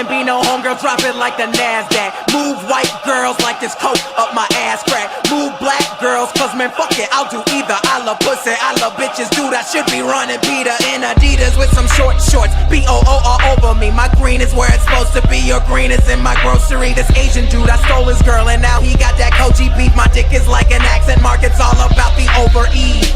Gambino, homegirl, drop it like the NASDAQ. Move white girls like this coke up my ass crack. Move black girls, cause man, fuck it, I'll do either. I love pussy, I love bitches, dude, I should be running Peter in Adidas with some short shorts. B-O-O all over me, my green is where it's supposed to be. Your green is in my grocery. This Asian dude, I stole his girl and now he got that Koji beef. My dick is like an accent mark, it's all about the over-ease.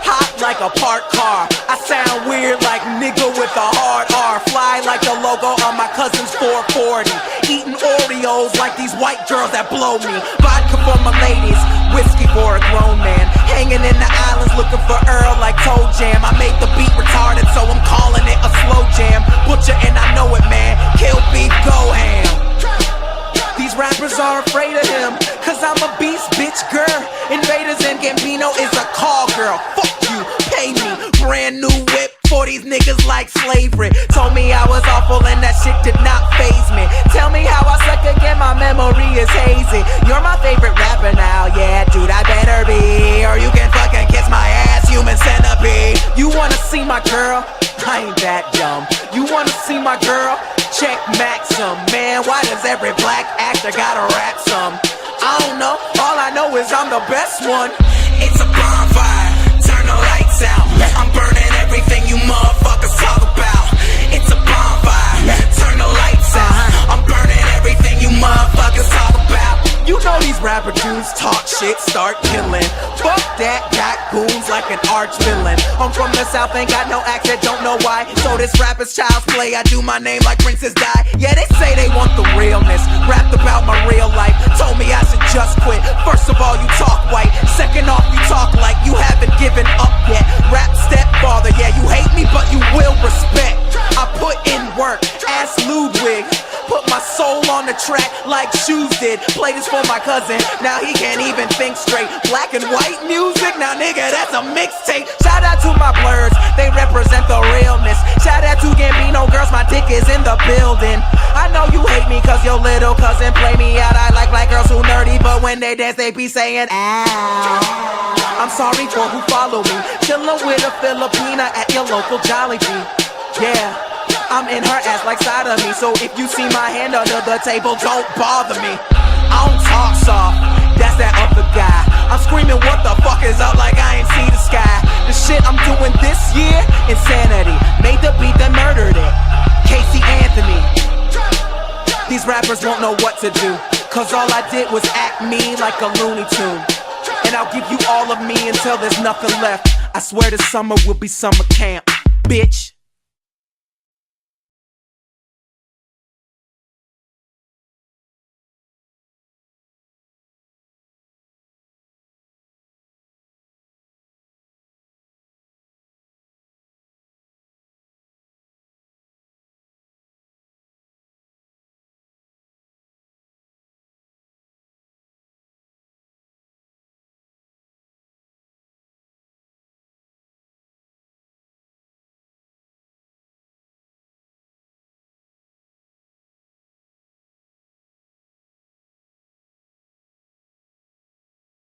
Hot like a parked car, I sound weird like nigga with a hard R. Fly like the logo on my cousin's 440. Eating Oreos like these white girls that blow me. Vodka for my ladies, whiskey for a grown man. Hanging in the islands looking for Earl like Toe Jam. I made the beat retarded so I'm calling it a slow jam. Butcher and I know it, man, kill beef, go ham. These rappers are afraid of him, cause I'm a beast, bitch, girl. Invaders and Gambino is a call girl. Fuck you, pay me. Brand new whip for these niggas like slavery. Told me I was awful and that shit did not faze me. Tell me how I suck again, my memory is hazy. You're my favorite rapper now, yeah, dude, I better be. Or you can fucking kiss my ass, human centipede. You wanna see my girl? I ain't that dumb. You wanna see my girl? Check Maxim, man, why does every black actor gotta rap some? I don't know, all I know is I'm the best one. It's a bonfire, turn the lights out. I'm burning everything you motherfuckers talk about. It's a bonfire, turn the lights out. I'm burning everything you motherfuckers talk about. You know these rapper dudes talk shit, start killing. Fuck that, got goons like an arch villain. I'm from the south, ain't got no accent, don't know why. So this rapper's child's play, I do my name like Princess Di. Yeah, they say they want the realness, rapped about my real life. Told me I should just quit. First of all, you talk white. Second off, you talk like you haven't given up yet. Rap stepfather, yeah, you hate me, but you will respect. I put in work, ask Ludwig. Put my soul on the track like Shoes did. Play this for my cousin, now he can't even think straight. Black and white music, now nigga, that's a mixtape. Shout out to my blurs, they represent the realness. Shout out to Gambino girls, my dick is in the building. I know you hate me cause your little cousin play me out. I like black girls who nerdy, but when they dance they be saying ow. I'm sorry for who follow me, chillin' with a Filipina at your local Jollibee. Yeah, I'm in her ass like side of me, so if you see my hand under the table, don't bother me. I don't talk soft, that's that other guy. I'm screaming what the fuck is up like I ain't see the sky. The shit I'm doing this year, insanity. Made the beat that murdered it, Casey Anthony. These rappers won't know what to do, cause all I did was act me like a Looney Tune. And I'll give you all of me until there's nothing left. I swear this summer will be summer camp, bitch.